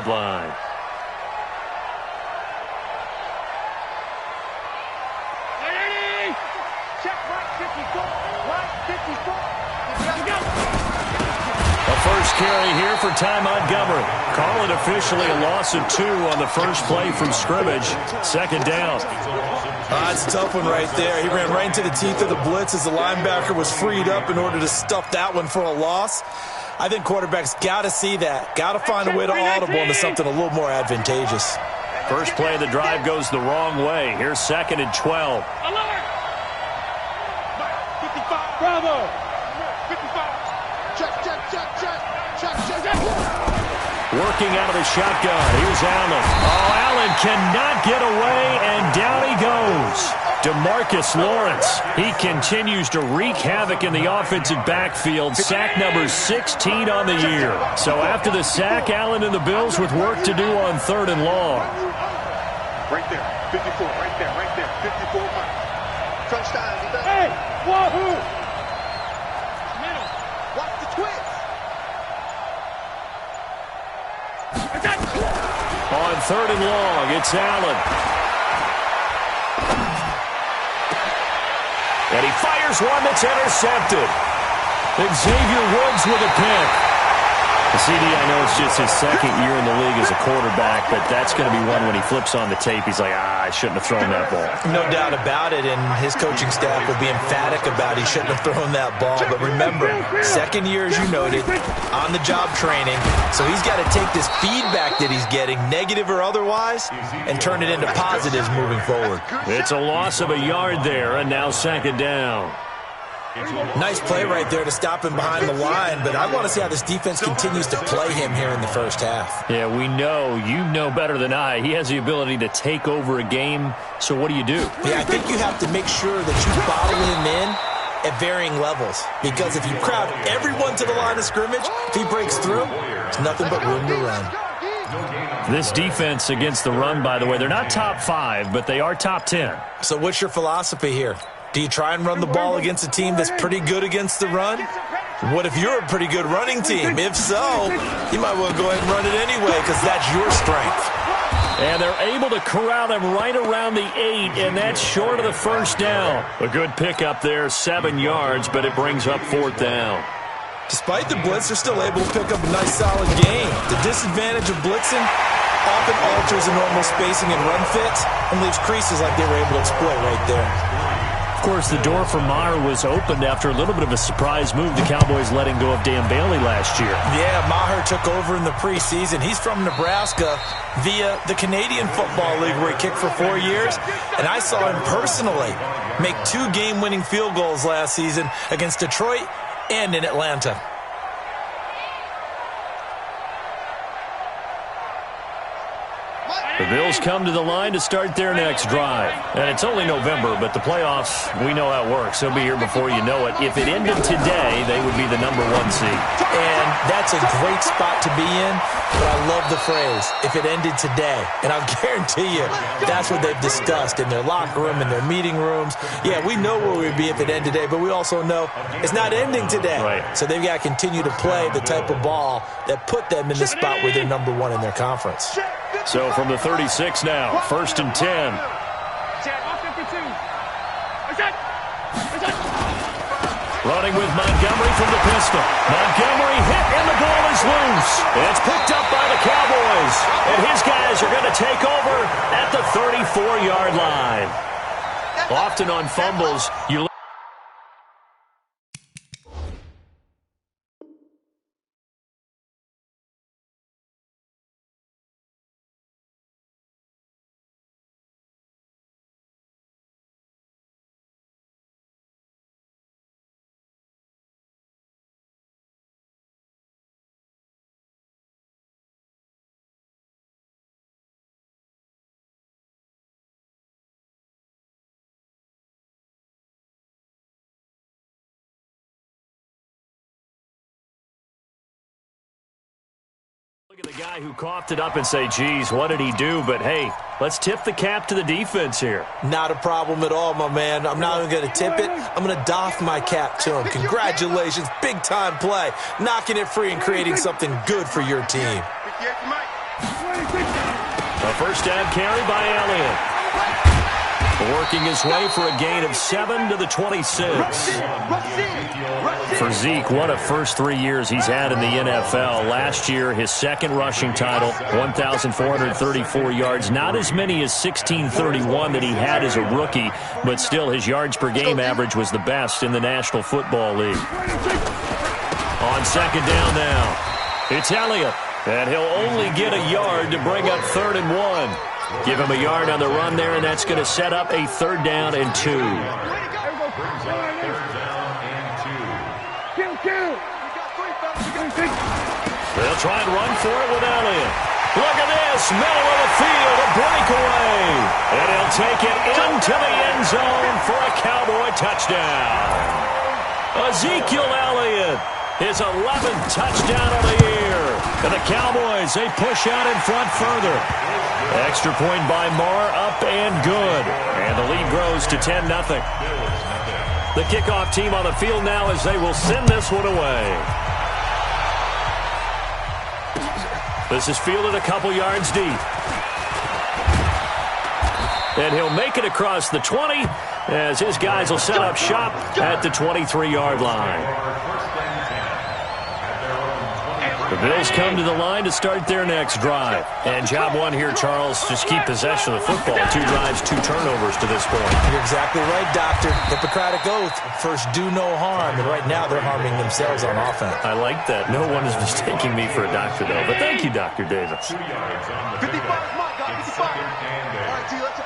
line. First carry here for Ty Montgomery. Call it officially a loss of 2 on the first play from scrimmage. Second down. It's a tough one right there. He ran right into the teeth of the blitz as the linebacker was freed up in order to stuff that one for a loss. I think quarterbacks got to see that. Got to find a way to audible into something a little more advantageous. First play of the drive goes the wrong way. Here's 2nd and 12. Alert! 55. Bravo! 55. Working out of the shotgun. Here's Allen. Oh, Allen cannot get away, and down he goes. DeMarcus Lawrence. He continues to wreak havoc in the offensive backfield. Sack number 16 on the year. So after the sack, Allen and the Bills with work to do on 3rd and long. Right there. 54. Right there. 54. Touchdown. Hey! Wahoo! Watch the twist. On 3rd and long, it's Allen. And he fires one that's intercepted. Xavier Woods with a pick. CD, I know it's just his 2nd year in the league as a quarterback, but that's going to be one when he flips on the tape. He's like, I shouldn't have thrown that ball. No doubt about it, and his coaching staff will be emphatic about he shouldn't have thrown that ball. But remember, 2nd year, as you noted, on-the-job training. So he's got to take this feedback that he's getting, negative or otherwise, and turn it into positives moving forward. It's a loss of a yard there, and now 2nd down. Nice play right there to stop him behind the line, but I want to see how this defense continues to play him here in the first half. Yeah, we know. You know better than I. He has the ability to take over a game, so what do? Yeah, I think you have to make sure that you bottle him in at varying levels, because if you crowd everyone to the line of scrimmage, if he breaks through, there's nothing but room to run. This defense against the run, by the way, they're not top 5, but they are top 10. So what's your philosophy here? Do you try and run the ball against a team that's pretty good against the run? What if you're a pretty good running team? If so, you might well go ahead and run it anyway because that's your strength. And they're able to corral him right around the 8, and that's short of the first down. A good pickup there, 7 yards, but it brings up 4th down. Despite the blitz, they're still able to pick up a nice solid gain. The disadvantage of blitzing often alters the normal spacing and run fits and leaves creases like they were able to exploit right there. Of course, the door for Maher was opened after a little bit of a surprise move. The Cowboys letting go of Dan Bailey last year. Yeah, Maher took over in the preseason. He's from Nebraska via the Canadian Football League where he kicked for 4 years. And I saw him personally make 2 game-winning field goals last season against Detroit and in Atlanta. The Bills come to the line to start their next drive. And it's only November, but the playoffs, we know how it works. They'll be here before you know it. If it ended today, they would be the number 1 seed. And that's a great spot to be in, but I love the phrase, if it ended today. And I'll guarantee you, that's what they've discussed in their locker room, in their meeting rooms. Yeah, we know where we'd be if it ended today, but we also know it's not ending today. Right. So they've got to continue to play the type of ball that put them in the spot where they're number 1 in their conference. So from the 36 now, 1st and 10. Running with Montgomery from the pistol. Montgomery hit, and the ball is loose. It's picked up by the Cowboys. And his guys are going to take over at the 34-yard line. Often on fumbles, you look at the guy who coughed it up and say, geez, what did he do? But, hey, let's tip the cap to the defense here. Not a problem at all, my man. I'm not even going to tip it. I'm going to doff my cap to him. Congratulations. Big-time play. Knocking it free and creating something good for your team. 58 for Mike. A first down carry by Elliott. Working his way for a gain of 7 to the 26. For Zeke, what a first 3 years he's had in the NFL. Last year, his second rushing title, 1,434 yards. Not as many as 1,631 that he had as a rookie, but still his yards per game average was the best in the National Football League. On second down now, it's Elliott, and he'll only get a yard to bring up 3rd and 1. Give him a yard on the run there, and that's going to set up a 3rd down and 2. They'll try and run for it with Elliott. Look at this, middle of the field, a breakaway. And he'll take it into the end zone for a Cowboy touchdown. Ezekiel Elliott, his 11th touchdown of the year. And the Cowboys, they push out in front further. Extra point by Marr, up and good. And the lead grows to 10-0. The kickoff team on the field now as they will send this one away. This is fielded a couple yards deep. And he'll make it across the 20 as his guys will set up shop at the 23-yard line. The Bills come to the line to start their next drive. And job one here, Charles, just keep possession of the football. 2 drives, 2 turnovers to this point. You're exactly right, Doctor. Hippocratic oath. First, do no harm. And right now, they're harming themselves on offense. I like that. No one is mistaking me for a doctor, though. But thank you, Dr. Davis. 55, my God, 55. All right, T, let's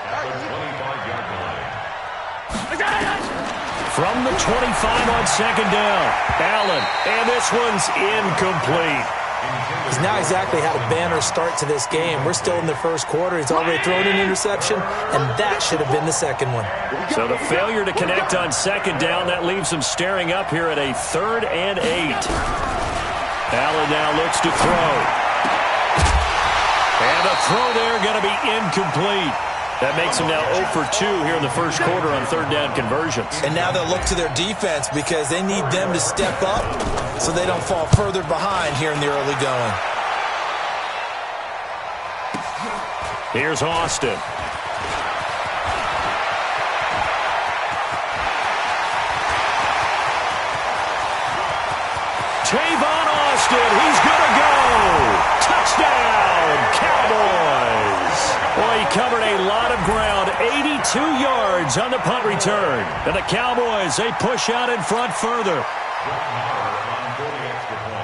From the 25 on second down, Allen, and this one's incomplete. He's now exactly had a banner start to this game. We're still in the first quarter. He's already thrown an interception, and that should have been the second one. So the failure to connect on second down, that leaves him staring up here at a 3rd and 8. Allen now looks to throw. And the throw there going to be incomplete. That makes him now 0 for 2 here in the first quarter on 3rd down conversions. And now they'll look to their defense because they need them to step up so they don't fall further behind here in the early going. Here's Austin. Tavon Austin, he's going to go. Touchdown, Cowboys. Well, he covered a lot of ground, 82 yards on the punt return. And the Cowboys, they push out in front further.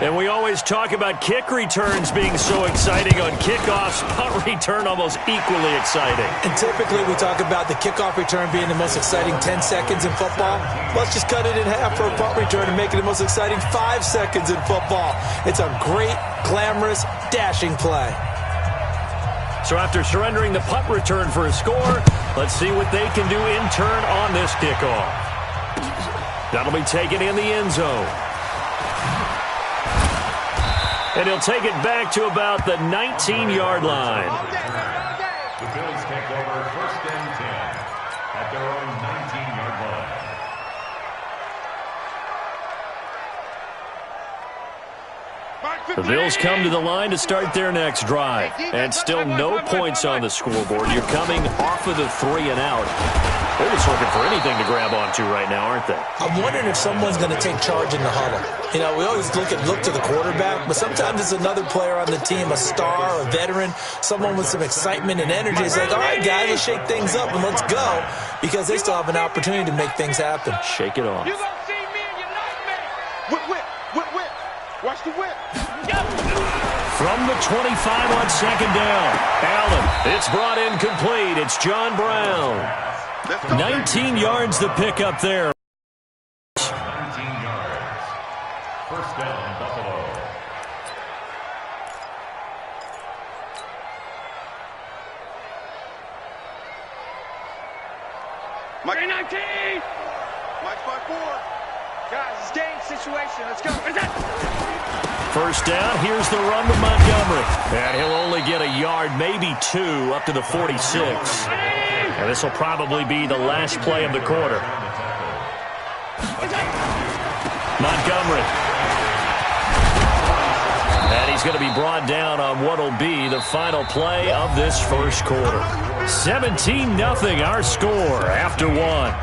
And we always talk about kick returns being so exciting on kickoffs. Punt return almost equally exciting. And typically we talk about the kickoff return being the most exciting 10 seconds in football. Let's just cut it in half for a punt return and make it the most exciting 5 seconds in football. It's a great, glamorous, dashing play. So after surrendering the punt return for a score, let's see what they can do in turn on this kickoff. That'll be taken in the end zone. And he'll take it back to about the 19-yard line. The Bills take over 1st and 10 at their own 19-yard line. The Bills come to the line to start their next drive. And still no points on the scoreboard. You're coming off of the 3 and out. They're just looking for anything to grab onto right now, aren't they? I'm wondering if someone's going to take charge in the huddle. You know, we always look to the quarterback, but sometimes it's another player on the team, a star, a veteran, someone with some excitement and energy. It's like, all right, guys, let's shake things up and let's go, because they still have an opportunity to make things happen. Shake it off. You gonna see me and you like me. Whip, whip, whip, whip. Watch the whip. From the 25 on second down, Allen, it's brought in complete. It's John Brown. 19 yards to pick up there. 19 yards. 1st down, Buffalo. Mike 19. Mike 5-4. Guys, it's game situation. Let's go. First down, here's the run with Montgomery. And he'll only get a yard, maybe 2, up to the 46. And this will probably be the last play of the quarter. Montgomery. And he he's going to be brought down on what will be the final play of this first quarter. 17-0 our score after one.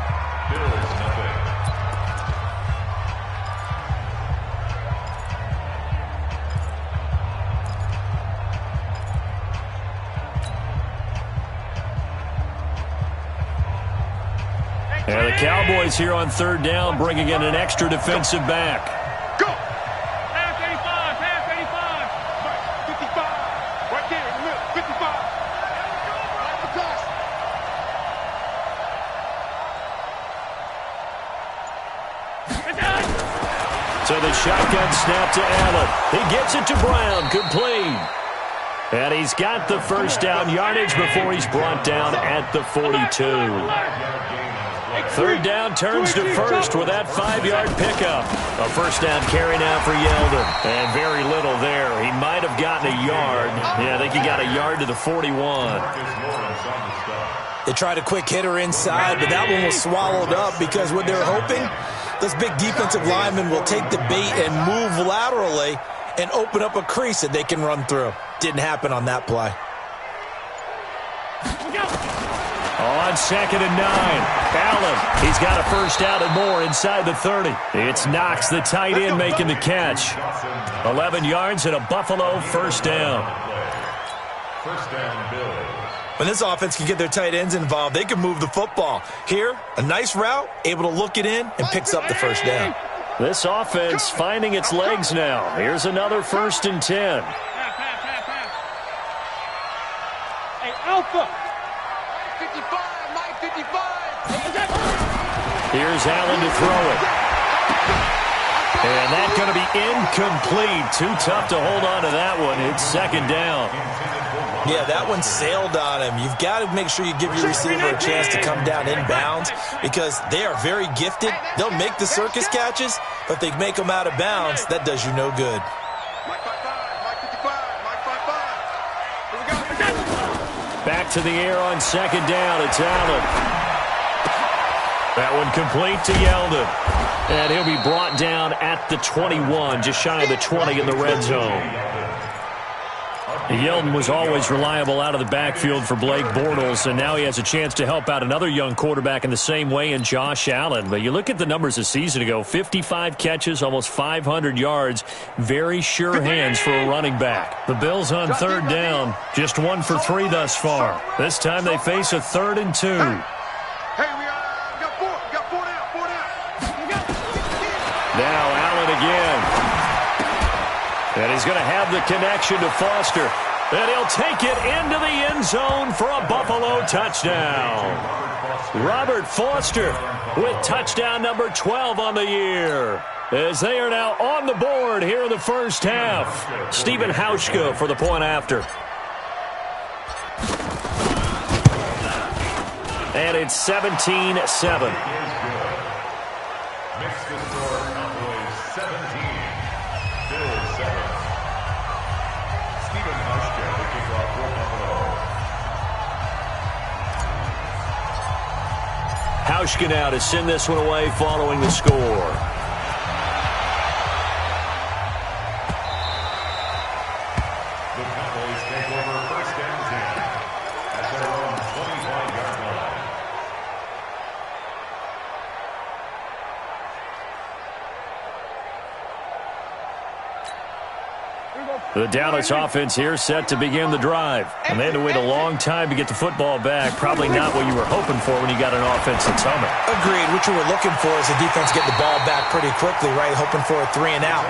And the Cowboys here on third down, bringing in an extra defensive back. Go! Half 85, half 85. 55, right there in the middle, 55. Right the pass. So the shotgun snap to Allen. He gets it to Brown, complete. And he's got the first down yardage before he's brought down at the 42. Third down turns to first with that 5-yard pickup. A first down carry now for Yeldon. And very little there. He might have gotten a yard. Yeah, I think he got a yard to the 41. They tried a quick hitter inside, but that one was swallowed up because what they're hoping, this big defensive lineman will take the bait and move laterally and open up a crease that they can run through. Didn't happen on that play. On 2nd and 9, Allen, he's got a first down and more inside the 30. It's Knox, the tight end, making the catch. 11 yards and a Buffalo first down. First down, Bills. When this offense can get their tight ends involved, they can move the football. Here, a nice route, able to look it in, and picks up the first down. This offense finding its legs now. Here's another 1st and 10. Hey, Alpha. 55, Mike 55. Here's Allen to throw it. And that's going to be incomplete. Too tough to hold on to that one. It's 2nd down. Yeah, that one sailed on him. You've got to make sure you give your receiver a chance to come down inbounds because they are very gifted. They'll make the circus catches, but if they make them out of bounds, that does you no good. Mike 55, Mike 55, Mike 55. Here we go. Back to the air on 2nd down. It's Allen. That one complete to Yeldon. And he'll be brought down at the 21, just shy of the 20 in the red zone. Yeldon was always reliable out of the backfield for Blake Bortles, and now he has a chance to help out another young quarterback in the same way in Josh Allen. But you look at the numbers a season ago, 55 catches, almost 500 yards, very sure hands for a running back. The Bills on 3rd down, just 1 for 3 thus far. This time they face a 3rd and 2. Hey, we got 4. We got 4 down. 4 down. Now Allen again. And he's going to have the connection to Foster. And he'll take it into the end zone for a Buffalo touchdown. Robert Foster with touchdown number 12 on the year. As they are now on the board here in the first half. Stephen Hauschka for the point after. And it's 17-7. Makes the score Cowboys 17. Bills 7. Stephen Hauschka to kick off for Buffalo. Hauschka now to send this one away following the score. The Cowboys take over 1st and 10 at their own 25-yard line. The Dallas offense here set to begin the drive. And they had to wait a long time to get the football back. Probably not what you were hoping for when you got an offense that's humming. Agreed. What you were looking for is the defense get the ball back pretty quickly, right? Hoping for a 3 and out.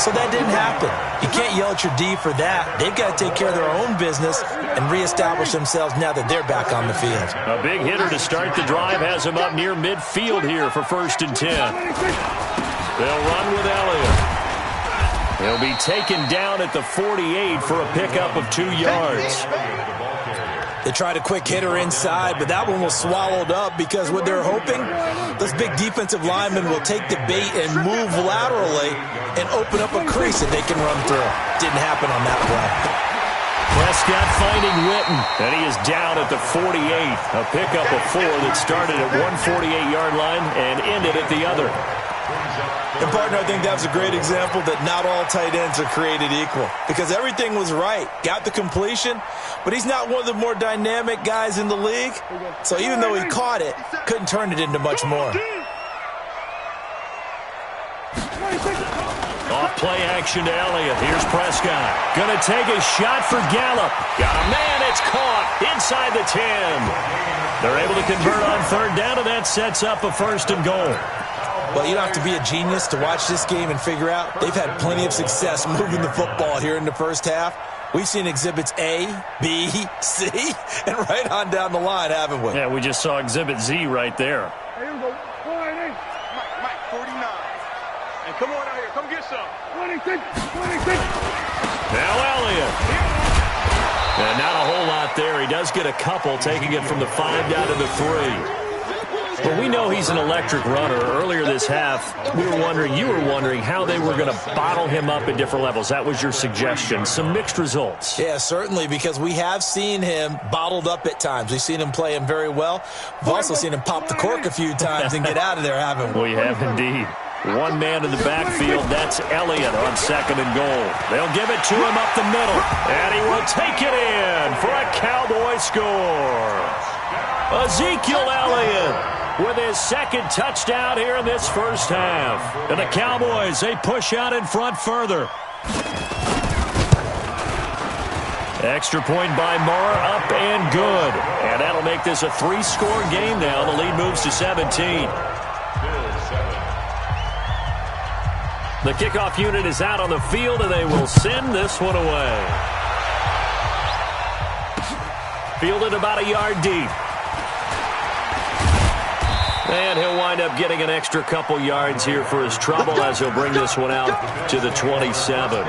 So that didn't happen. You can't yell at your D for that. They've got to take care of their own business and reestablish themselves now that they're back on the field. A big hitter to start the drive has him up near midfield here for 1st and 10. They'll run with Elliott. He'll be taken down at the 48 for a pickup of 2 yards. They tried a quick hitter inside, but that one was swallowed up because what they're hoping, this big defensive lineman will take the bait and move laterally and open up a crease that they can run through. Didn't happen on that play. Prescott finding Witten, and he is down at the 48. A pickup of 4 that started at one 48-yard line and ended at the other. And, partner, I think that was a great example that not all tight ends are created equal because everything was right. Got the completion, but he's not one of the more dynamic guys in the league. So even though he caught it, couldn't turn it into much more. Off play action to Elliott. Here's Prescott. Going to take a shot for Gallup. Got a man. It's caught inside the 10. They're able to convert on third down, and that sets up a 1st and goal. Well, you don't have to be a genius to watch this game and figure out they've had plenty of success moving the football here in the first half. We've seen exhibits A, B, C, and right on down the line, haven't we? Yeah, we just saw exhibit Z right there. Here we go. 49. Mike, 49. And come on out here. Come get some. 26. Now Elliott. And not a whole lot there. He does get a couple, taking it from the 5 down to the 3. But we know he's an electric runner. Earlier this half, you were wondering how they were going to bottle him up at different levels. That was your suggestion. Some mixed results. Yeah, certainly, because we have seen him bottled up at times. We've seen him play him very well. We've also seen him pop the cork a few times and get out of there, haven't we? We have indeed. One man in the backfield, that's Elliott on 2nd and goal. They'll give it to him up the middle, and he will take it in for a Cowboy score. Ezekiel Elliott with his 2nd touchdown here in this first half. And the Cowboys, they push out in front further. Extra point by Moore, up and good. And that'll make this a 3-score game now. The lead moves to 17. The kickoff unit is out on the field, and they will send this one away. Fielded about a yard deep. And he'll wind up getting an extra couple yards here for his trouble as he'll bring this one out to the 27.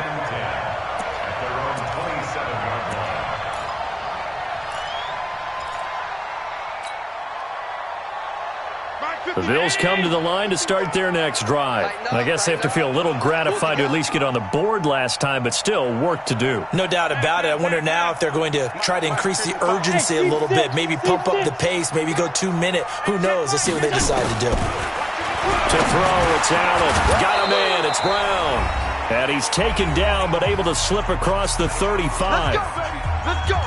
The Bills come to the line to start their next drive. I guess they have to feel a little gratified to at least get on the board last time, but still work to do. No doubt about it. I wonder now if they're going to try to increase the urgency a little bit, maybe pump up the pace, maybe go 2-minute. Who knows? Let's see what they decide to do. To throw, it's Allen. Got a man, it's Brown. And he's taken down, but able to slip across the 35. Let's go.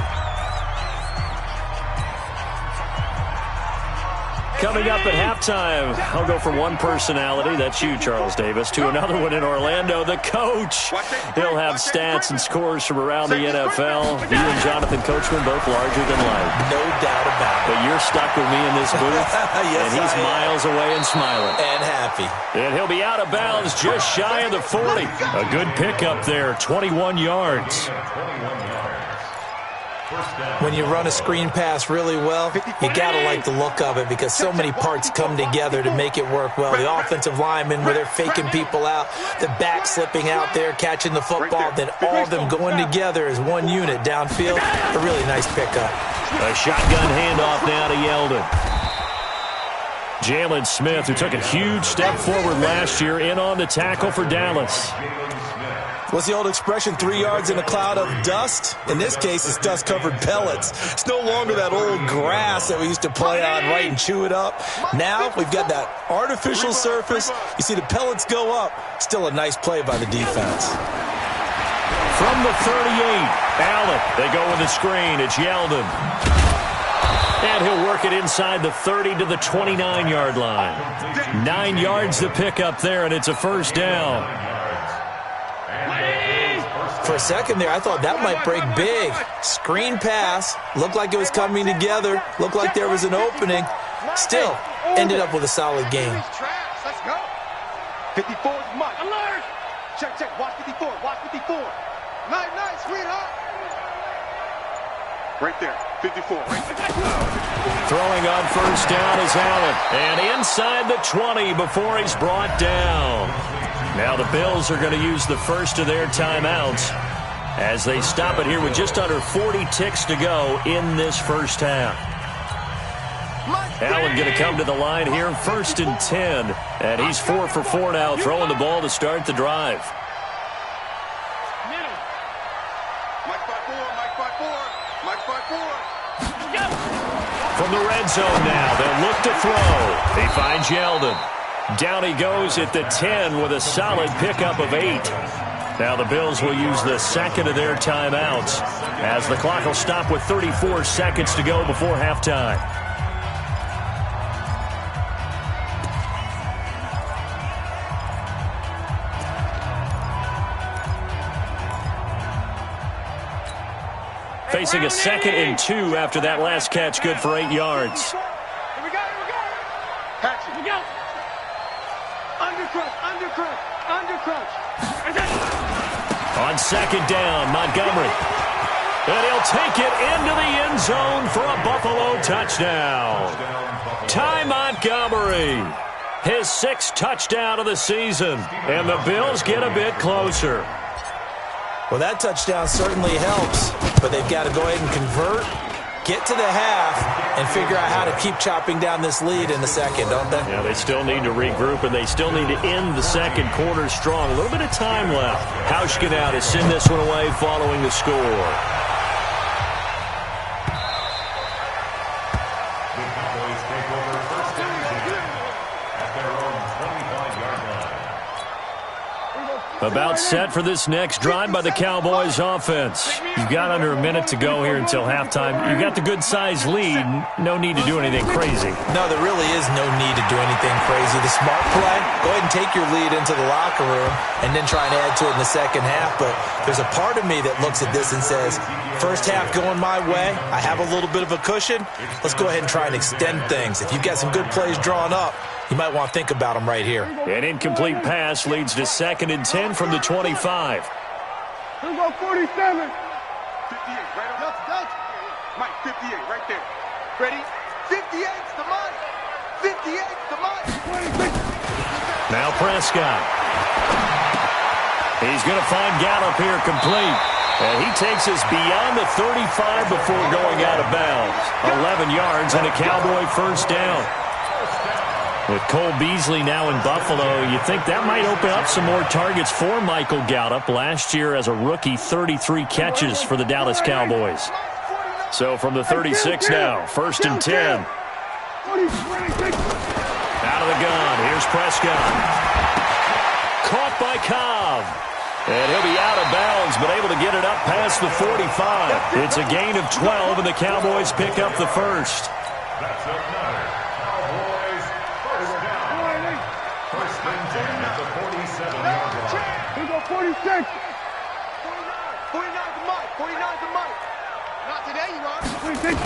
Coming up at halftime, I'll go from one personality, that's you, Charles Davis, to another one in Orlando, the coach. He'll have stats and scores from around the NFL. You and Jonathan Coachman both larger than life. No doubt about it. But you're stuck with me in this booth, Yes, and he's miles away and smiling. And happy. And he'll be out of bounds just shy of the 40. A good pickup there, 21 yards. When you run a screen pass really well, you got to like the look of it because so many parts come together to make it work well. The offensive linemen, where they're faking people out, the back slipping out there, catching the football, then all of them going together as one unit downfield. A really nice pickup. A shotgun handoff now to Yeldon. Jalen Smith, who took a huge step forward last year, in on the tackle for Dallas. What's the old expression, 3 yards in a cloud of dust? In this case, it's dust-covered pellets. It's no longer that old grass that we used to play on, right, and chew it up. Now we've got that artificial surface. You see the pellets go up. Still a nice play by the defense. From the 38, Allen. They go with the screen. It's Yeldon. And he'll work it inside the 30 to the 29-yard line. 9 yards to pick up there, and it's a first down. For a second there, I thought that might break big. Screen pass. Looked like it was coming together. Looked like there was an opening. Still, ended up with a solid game. Let's go. 54 is Mike. Alert. Check. Watch 54. Watch 54. Nice, sweetheart. Right there. 54. Right there. Throwing on first down is Allen. And inside the 20 before he's brought down. Now the Bills are going to use the first of their timeouts as they stop it here with just under 40 ticks to go in this first half. Allen going to come to the line here, 1st and 10. And he's 4 for 4 now, throwing the ball to start the drive. Mike 5-4. Mike 5-4. From the red zone now, they'll look to throw. He finds Yeldon. Down he goes at the 10 with a solid pickup of 8. Now the Bills will use the second of their timeouts as the clock will stop with 34 seconds to go before halftime. Facing a 2nd and 2 after that last catch, good for 8 yards. Here we go. Patch it. Here we go. Under crunch. On 2nd down, Montgomery. And he'll take it into the end zone for a Buffalo touchdown. Ty Montgomery, his 6th touchdown of the season. And the Bills get a bit closer. Well, that touchdown certainly helps, but they've got to go ahead and convert, get to the half, and figure out how to keep chopping down this lead in the second, don't they? Yeah, they still need to regroup, and they still need to end the second quarter strong. A little bit of time left. Hauschka now to send this one away following the score. The Cowboys take over first and 10 at their own 25-yard line. About set for this next drive by the Cowboys offense. You've got under a minute to go here until halftime. You've got the good-sized lead. No need to do anything crazy. No, there really is no need to do anything crazy. The smart play, go ahead and take your lead into the locker room and then try and add to it in the second half. But there's a part of me that looks at this and says, first half going my way, I have a little bit of a cushion. Let's go ahead and try and extend things. If you've got some good plays drawn up, you might want to think about them right here. An incomplete pass leads to 2nd and 10 from the 25. Here we go, 47. 58, right up. Mike, 58, right there. Ready? 58's the Mike. 58's the Mike. Now Prescott. He's going to find Gallup here complete. And he takes us beyond the 35 before going out of bounds. 11 yards and a Cowboy first down. With Cole Beasley now in Buffalo, you think that might open up some more targets for Michael Gallup. Last year as a rookie, 33 catches for the Dallas Cowboys. So from the 36 now, 1st and 10. Out of the gun, here's Prescott. Caught by Cobb. And he'll be out of bounds, but able to get it up past the 45. It's a gain of 12, and the Cowboys pick up the first. That's another Cowboys first down. First and 10 at the 47-yard line. Here we go, 46. 49 to Mike. 49 to Mike. Not today, you are. 46.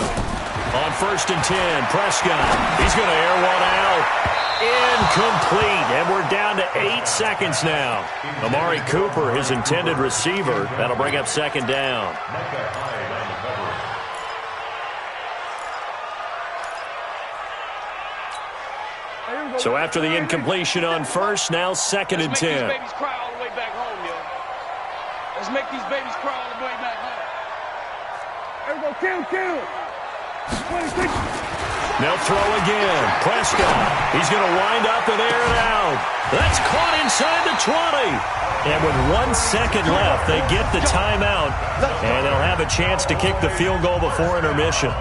On 1st and 10, Prescott. He's going to air one out. Incomplete, and we're down to 8 seconds now. Amari Cooper, his intended receiver. That'll bring up 2nd down. So after the incompletion on 1st, now 2nd and 10. Let's make these babies cry all the way back home, yo. Let's make these babies cry all the way back home. Here we go, kill. 26. They'll throw again. Prescott. He's going to wind up and air it out. That's caught inside the 20. And with 1 second left, they get the timeout. And they'll have a chance to kick the field goal before intermission.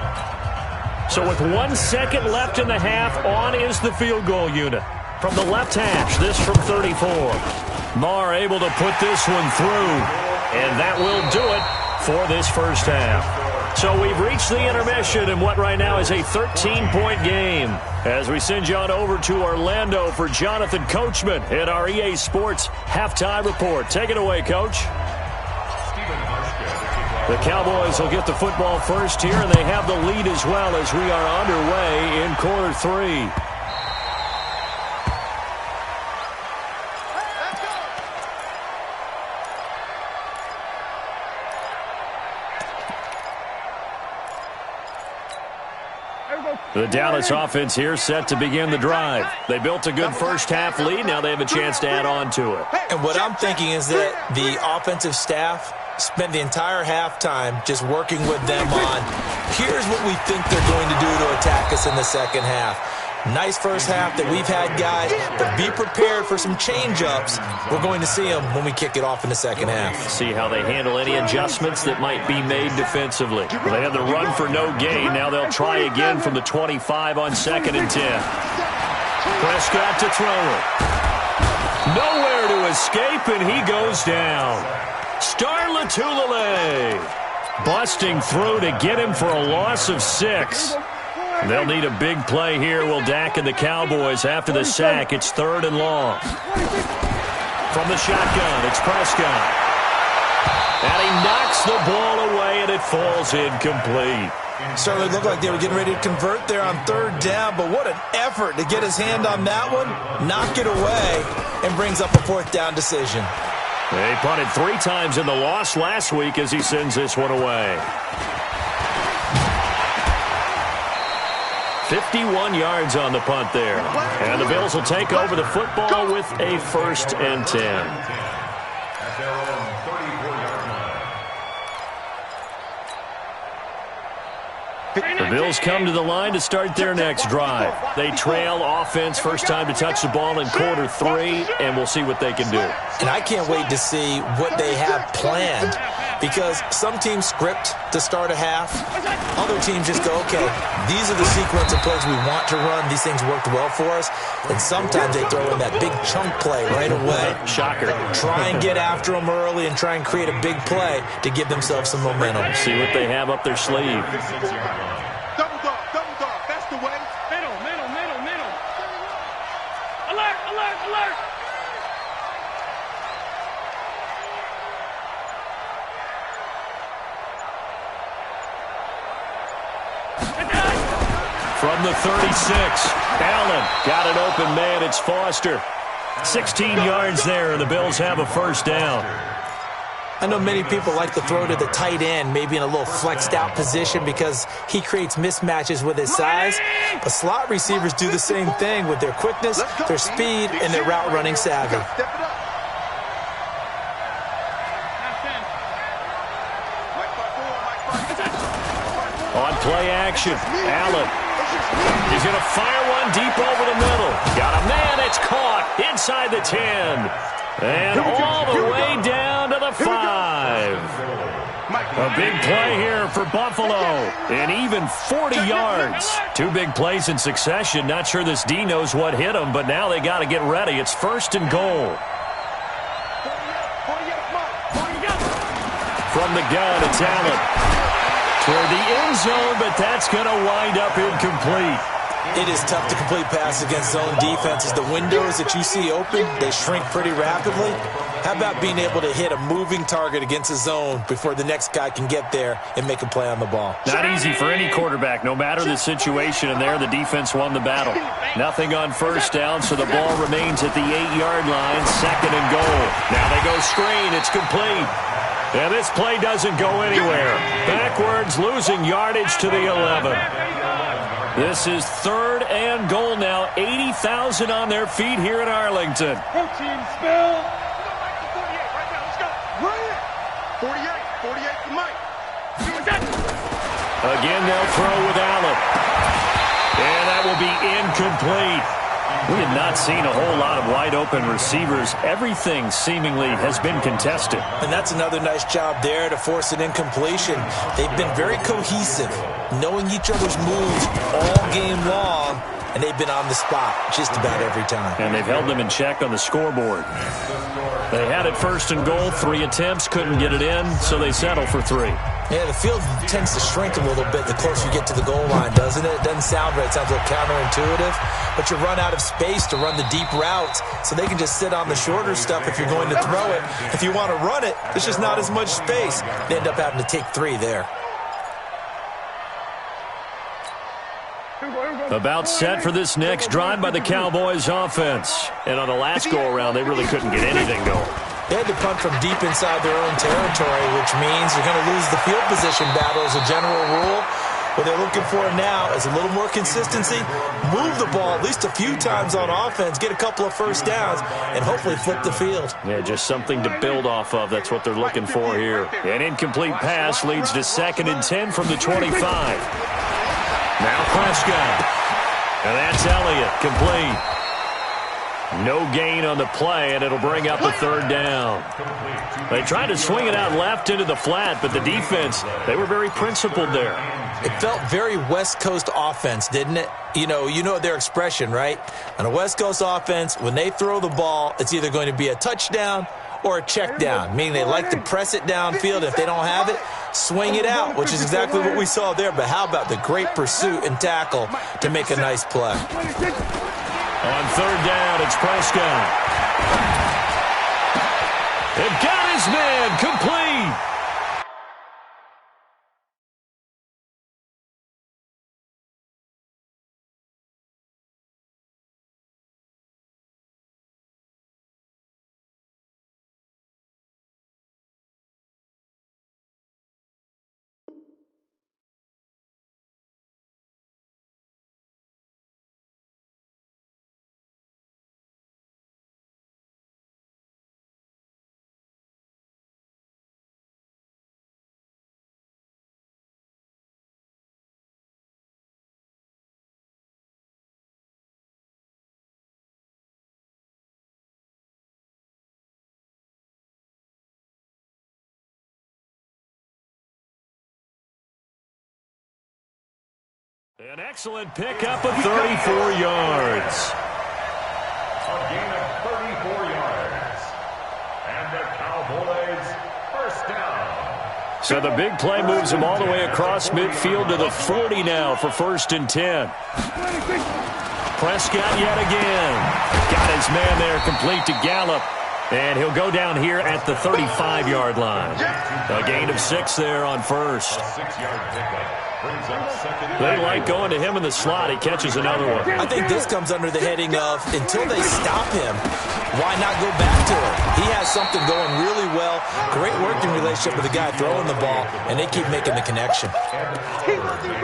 So with 1 second left in the half, on is the field goal unit. From the left hash, this from 34. Marr able to put this one through. And that will do it for this first half. So we've reached the intermission in what right now is a 13-point game. As we send you on over to Orlando for Jonathan Coachman at our EA Sports Halftime Report. Take it away, Coach. The Cowboys will get the football first here, and they have the lead as well as we are underway in quarter 3. The Dallas offense here set to begin the drive. They built a good first half lead. Now they have a chance to add on to it. And what I'm thinking is that the offensive staff spent the entire halftime just working with them on, here's what we think they're going to do to attack us in the second half. Nice first half that we've had, guys, but be prepared for some change-ups. We're going to see them when we kick it off in the second half. See how they handle any adjustments that might be made defensively. Well, they had the run for no gain. Now they'll try again from the 25 on 2nd and 10. Prescott to throw it. Nowhere to escape, and he goes down. Star Lotulelei busting through to get him for a loss of 6. They'll need a big play here, will Dak and the Cowboys. After the sack, it's 3rd and long. From the shotgun, it's Prescott. And he knocks the ball away, and it falls incomplete. Certainly looked like they were getting ready to convert there on 3rd down, but what an effort to get his hand on that one, knock it away, and brings up a 4th down decision. They punted 3 times in the loss last week as he sends this one away. 51 yards on the punt there. And the Bills will take over the football with a 1st and 10. The Bills come to the line to start their next drive. They trail offense, first time to touch the ball in quarter 3, and we'll see what they can do. And I can't wait to see what they have planned, because some teams script to start a half. Other teams just go, okay, these are the sequence of plays we want to run. These things worked well for us. And sometimes they throw in that big chunk play right away. Shocker. Try and get after them early and try and create a big play to give themselves some momentum. See what they have up their sleeve. Double dog, that's the way. Middle. Alert. From the 36, Allen got an open man. It's Foster. 16 yards there, and the Bills have a 1st down. I know many people like to throw to the tight end, maybe in a little flexed out position because he creates mismatches with his size. But slot receivers do the same thing with their quickness, their speed, and their route running savvy. On play action, Allen. He's going to fire one deep over the middle. Got a man, it's caught inside the 10. And all the way down to the 5. A big play here for Buffalo. And even 40 yards. 2 big plays in succession. Not sure this D knows what hit him, but now they got to get ready. It's 1st and goal. From the gun, it's Allen. Toward the end zone, but that's going to wind up incomplete. It is tough to complete passes against zone defenses. The windows that you see open, they shrink pretty rapidly. How about being able to hit a moving target against a zone before the next guy can get there and make a play on the ball? Not easy for any quarterback, no matter the situation, and there the defense won the battle. Nothing on 1st down, so the ball remains at the 8-yard line, 2nd and goal. Now they go screen, it's complete. And this play doesn't go anywhere. Backwards, losing yardage to the 11. This is 3rd and goal now. 80,000 on their feet here in Arlington. 48, right now, let's go. 48 for Mike. Again, they'll throw with Allen. And that will be incomplete. We have not seen a whole lot of wide-open receivers. Everything seemingly has been contested. And that's another nice job there to force an incompletion. They've been very cohesive, knowing each other's moves all game long, and they've been on the spot just about every time. And they've held them in check on the scoreboard. They had it 1st and goal, 3 attempts, couldn't get it in, so they settle for 3. Yeah, the field tends to shrink a little bit the closer you get to the goal line, doesn't it? It doesn't sound right. It sounds a little counterintuitive. But you run out of space to run the deep routes, so they can just sit on the shorter stuff if you're going to throw it. If you want to run it, there's just not as much space. They end up having to take 3 there. About set for this next drive by the Cowboys offense. And on the last go-around, they really couldn't get anything going. They had to punt from deep inside their own territory, which means you're going to lose the field position battle as a general rule. What they're looking for now is a little more consistency, move the ball at least a few times on offense, get a couple of 1st downs, and hopefully flip the field. Yeah, just something to build off of. That's what they're looking for here. An incomplete pass leads to 2nd and 10 from the 25. Now Prescott. And that's Elliott, complete. No gain on the play, and it'll bring up a third down. They tried to swing it out left into the flat, but the defense, they were very principled there. It felt very West Coast offense, didn't it? You know their expression, right? On a West Coast offense, when they throw the ball, it's either going to be a touchdown or a check down, meaning they like to press it downfield. If they don't have it, swing it out, which is exactly what we saw there. But how about the great pursuit and tackle to make a nice play? On third down, it's Prescott. They've got his man complete. An excellent pickup of 34 yards. A gain of 34 yards. And the Cowboys first down. So the big play moves him all the way across midfield to the 40 now for 1st and 10. Prescott yet again. Got his man there complete to Gallup. And he'll go down here at the 35-yard line. A gain of 6 there on first. A 6-yard pickup. They like going to him in the slot. He catches another one. I think this comes under the heading of, until they stop him, why not go back to him? He has something going really well. Great working relationship with the guy throwing the ball, and they keep making the connection.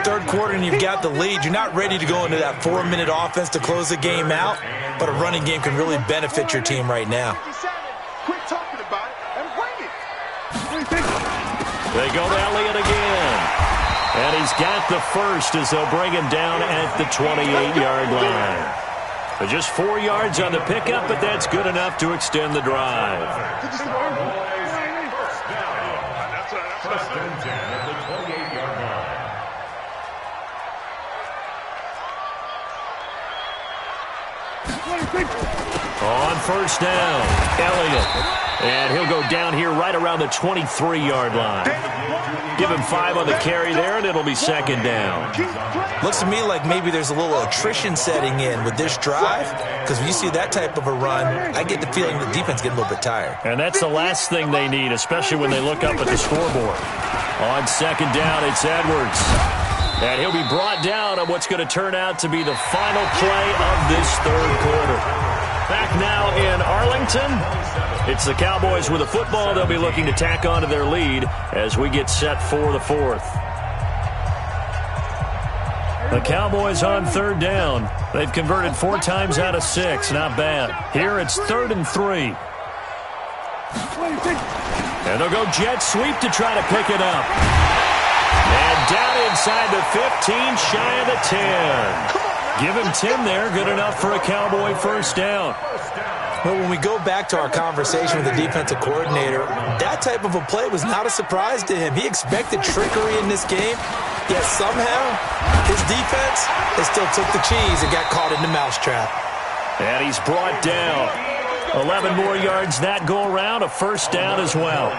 Third quarter, and you've got the lead. You're not ready to go into that 4-minute offense to close the game out, but a running game can really benefit your team right now. Quit talking about it and bring it. They go to Elliott again. And he's got the first as they'll bring him down at the 28-yard line. But just 4 yards on the pickup, but that's good enough to extend the drive. First and 10 at the 28-yard line. On first down, Elliott. And he'll go down here right around the 23-yard line. Give him 5 on the carry there, and it'll be 2nd down. Looks to me like maybe there's a little attrition setting in with this drive, because when you see that type of a run, I get the feeling the defense getting a little bit tired. And that's the last thing they need, especially when they look up at the scoreboard. On 2nd down, it's Edwards. And he'll be brought down on what's going to turn out to be the final play of this third quarter. Back now in Arlington. It's the Cowboys with the football. They'll be looking to tack on to their lead as we get set for the 4th. The Cowboys on 3rd down. They've converted 4 times out of 6. Not bad. Here it's 3rd and 3. And they'll go jet sweep to try to pick it up. And down inside the 15, shy of the 10. Give him 10 there. Good enough for a Cowboy first down. Well, when we go back to our conversation with the defensive coordinator, that type of a play was not a surprise to him. He expected trickery in this game, yet somehow his defense, they still took the cheese and got caught in the mousetrap. And he's brought down. 11 more yards that go around, a first down as well.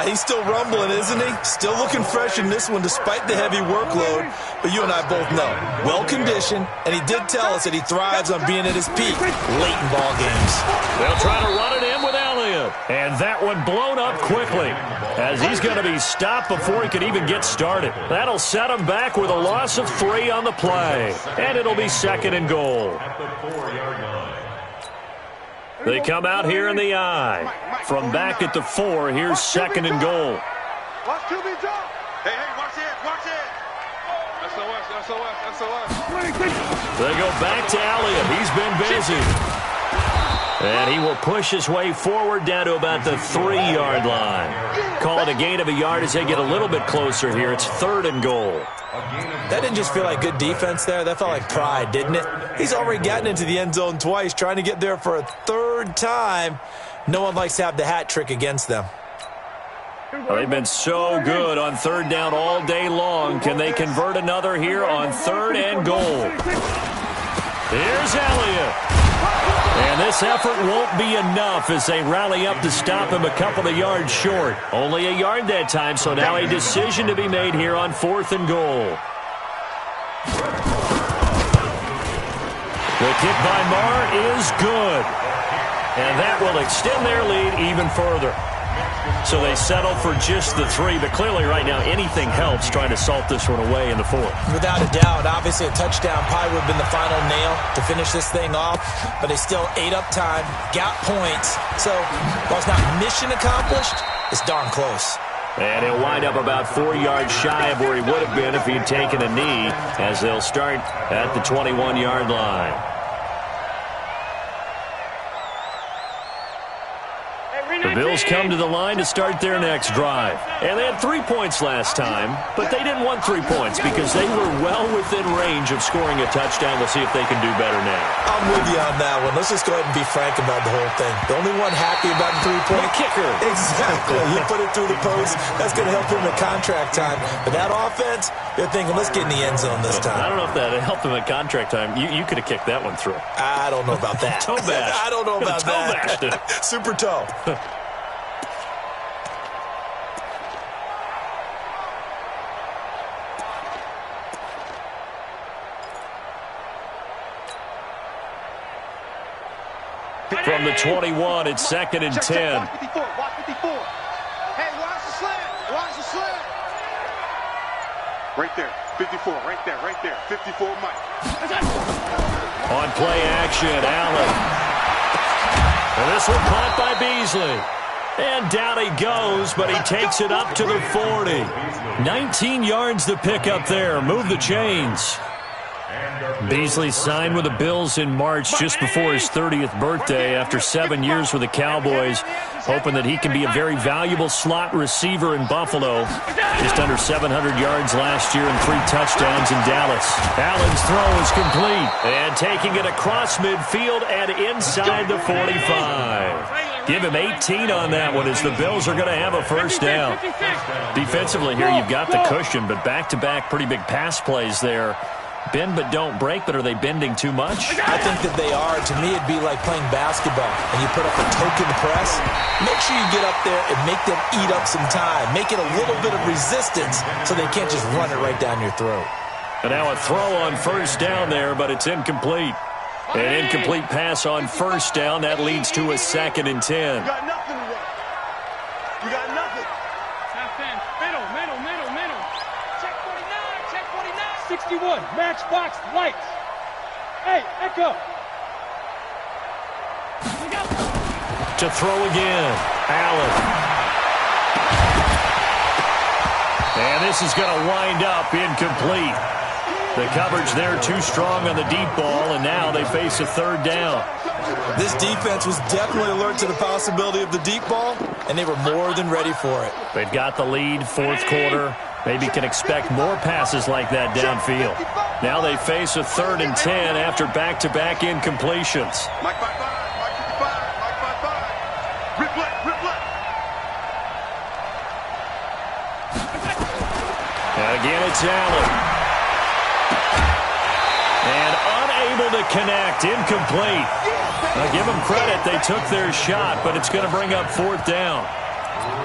He's still rumbling, isn't he? Still looking fresh in this one despite the heavy workload. But you and I both know, well-conditioned, and he did tell us that he thrives on being at his peak late in ball games. They'll try to run it in with Elliott. And that one blown up quickly as he's going to be stopped before he can even get started. That'll set him back with a loss of 3 on the play. And it'll be 2nd and goal. At the 4-yard line. They come out here in the I. From back at the 4, here's 2nd and goal. Watch QB jump. Hey, watch it, watch it. SOS. They go back to Elliott. He's been busy. And he will push his way forward down to about the 3-yard line. Call it a gain of a yard as they get a little bit closer here. It's 3rd and goal. That didn't just feel like good defense there. That felt like pride, didn't it? He's already gotten into the end zone twice, trying to get there for a 3rd time. No one likes to have the hat trick against them. Well, they've been so good on 3rd down all day long. Can they convert another here on 3rd and goal? Here's Elliott. And this effort won't be enough as they rally up to stop him a couple of yards short. Only a yard that time, so now a decision to be made here on 4th and goal. The kick by Marr is good. And that will extend their lead even further. So they settle for just the 3, but clearly right now anything helps trying to salt this one away in the 4th. Without a doubt, obviously a touchdown probably would have been the final nail to finish this thing off, but they still ate up time, got points. So while it's not mission accomplished, it's darn close. And he'll wind up about 4 yards shy of where he would have been if he'd taken a knee, as they'll start at the 21-yard line. The Bills come to the line to start their next drive. And they had 3 points last time, but they didn't want 3 points because they were well within range of scoring a touchdown. We'll see if they can do better now. I'm with you on that one. Let's just go ahead and be frank about the whole thing. The only one happy about the 3-point kicker. Exactly. You put it through the post. That's going to help him at contract time. But that offense, they're thinking, let's get in the end zone this time. I don't know if that helped him at contract time. You could have kicked that one through. I don't know about that. Toe bash. I don't know about toe bashed it. Super toe. From the 21, it's 2nd and 10. Watch 54, watch 54. Hey, watch the slant, watch the slant. Right there, 54, right there, 54, Mike. On play action, Allen. And this one caught by Beasley. And down he goes, but he takes it up to the 40. 19 yards to pick up there. Move the chains. Beasley signed with the Bills in March just before his 30th birthday after 7 years with the Cowboys, hoping that he can be a very valuable slot receiver in Buffalo. Just under 700 yards last year and 3 touchdowns in Dallas. Allen's throw is complete, and taking it across midfield and inside the 45. Give him 18 on that one as the Bills are going to have a first down. Defensively here, you've got the cushion, but back-to-back pretty big pass plays there. Bend but don't break, but are they bending too much? I think that they are. To me, it'd be like playing basketball, and you put up a token press. Make sure you get up there and make them eat up some time. Make it a little bit of resistance so they can't just run it right down your throat. And now a throw on first down there, but it's incomplete. An incomplete pass on first down. That leads to a 2nd and 10. You got nothing to run. You got nothing. Half in. Middle. Check 49. 61. Matchbox lights. Hey, Echo. To throw again. Allen. And this is going to wind up incomplete. The coverage there too strong on the deep ball, and now they face a 3rd down. This defense was definitely alert to the possibility of the deep ball, and they were more than ready for it. They've got the lead, 4th quarter. Maybe can expect more passes like that downfield. Now they face a 3rd and 10 after back-to-back incompletions. Mike 5-5, Mike 55, Mike 5-5. Rip left. And again, it's Allen. And unable to connect, incomplete. Now give them credit, they took their shot, but it's going to bring up 4th down.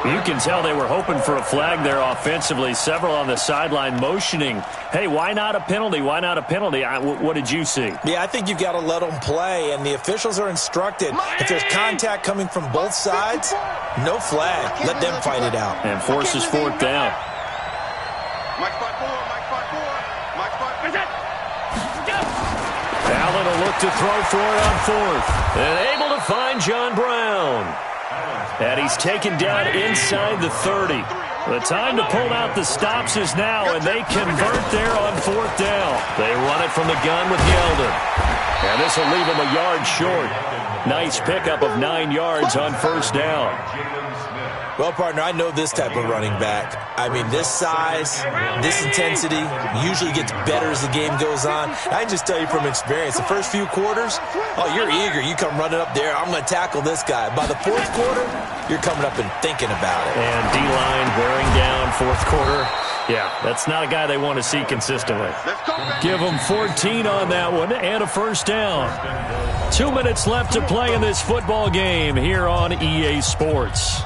You can tell they were hoping for a flag there offensively. Several on the sideline motioning, hey, why not a penalty? Why not a penalty? What did you see? Yeah, I think you've got to let them play, and the officials are instructed. If there's contact coming from both sides, no flag. Let them fight it out. And forces 4th down. Mike 5-4, Mike 5-4, Mike 5-4. Allen will look to throw for it on 4th. And able to find John Brown. And he's taken down inside the 30. The time to pull out the stops is now, and they convert there on 4th down. They run it from the gun with Yeldon. And this will leave them a yard short. Nice pickup of 9 yards on 1st down. Well, partner, I know this type of running back. I mean, this size, this intensity usually gets better as the game goes on. I can just tell you from experience, the first few quarters, oh, you're eager. You come running up there, I'm going to tackle this guy. By the 4th quarter, you're coming up and thinking about it. And D-line wearing down 4th quarter. Yeah, that's not a guy they want to see consistently. Give them 14 on that one and a 1st down. 2 minutes left to play in this football game here on EA Sports.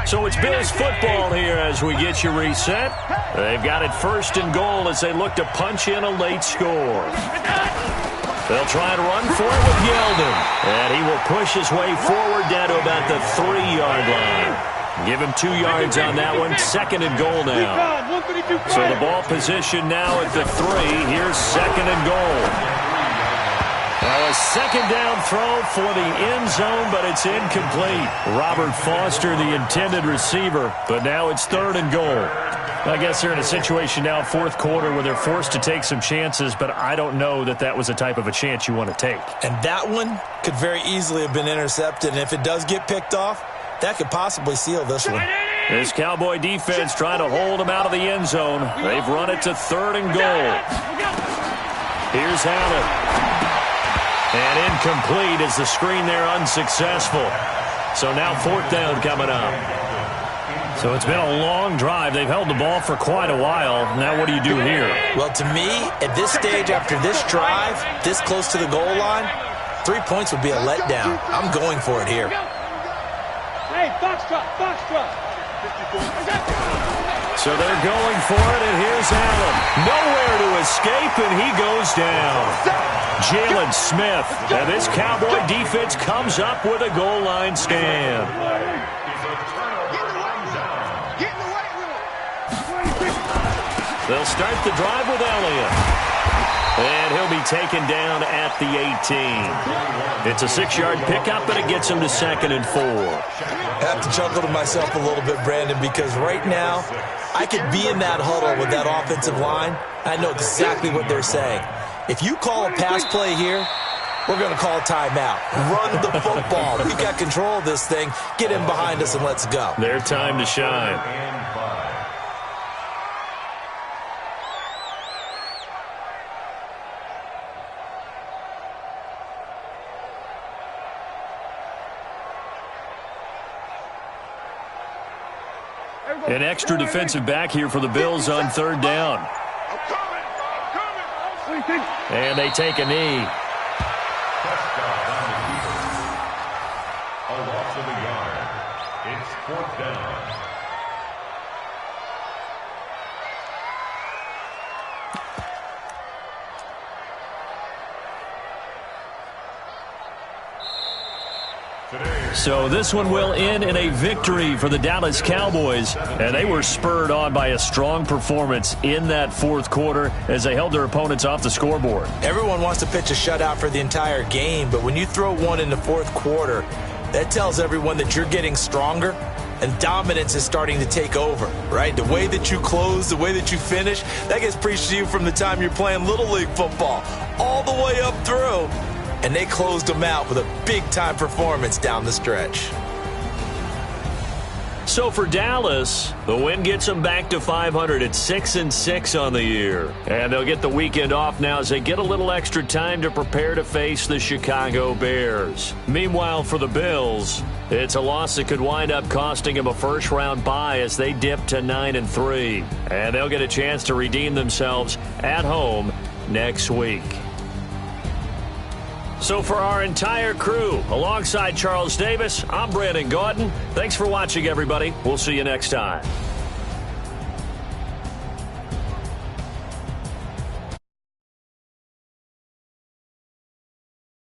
So it's Bills football here as we get you reset. They've got it 1st and goal as they look to punch in a late score. They'll try and run for it with Yeldon. And he will push his way forward down to about the 3-yard line. Give him 2 yards on that one. 2nd and goal now. So the ball position now at the 3. Here's 2nd and goal. Now a 2nd down throw for the end zone, but it's incomplete. Robert Foster, the intended receiver, but now it's 3rd and goal. I guess they're in a situation now, 4th quarter, where they're forced to take some chances, but I don't know that that was the type of a chance you want to take. And that one could very easily have been intercepted, and if it does get picked off, that could possibly seal this one. This Cowboy defense trying to hold them out of the end zone. They've run it to 3rd and goal. Here's Allen. And incomplete as the screen there unsuccessful. So now 4th down coming up. So it's been a long drive. They've held the ball for quite a while. Now what do you do here? Well, to me, at this stage after this drive, this close to the goal line, 3 points would be a letdown. I'm going for it here. Hey, foxtrot. So they're going for it, and here's Allen. Nowhere to escape, and he goes down. Jalen Smith. And this Cowboy defense comes up with a goal line stand. They'll start the drive with Elliott. And he'll be taken down at the 18. It's a 6-yard pickup, but it gets him to 2nd and 4. I have to chuckle to myself a little bit, Brandon, because right now I could be in that huddle with that offensive line. I know exactly what they're saying. If you call a pass play here, we're going to call a timeout. Run the football. We got control of this thing. Get in behind us and let's go. Their time to shine. An extra defensive back here for the Bills on 3rd down. And they take a knee. A loss of a yard. It's 4th down. So this one will end in a victory for the Dallas Cowboys, and they were spurred on by a strong performance in that 4th quarter as they held their opponents off the scoreboard. Everyone wants to pitch a shutout for the entire game, but when you throw one in the 4th quarter, that tells everyone that you're getting stronger and dominance is starting to take over, right? The way that you close, the way that you finish, that gets preached to you from the time you're playing Little League football all the way up through. And they closed them out with a big-time performance down the stretch. So for Dallas, the win gets them back to 500 at 6-6 on the year. And they'll get the weekend off now as they get a little extra time to prepare to face the Chicago Bears. Meanwhile, for the Bills, it's a loss that could wind up costing them a first-round bye as they dip to 9-3. And they'll get a chance to redeem themselves at home next week. So for our entire crew, alongside Charles Davis, I'm Brandon Gaudin. Thanks for watching, everybody. We'll see you next time.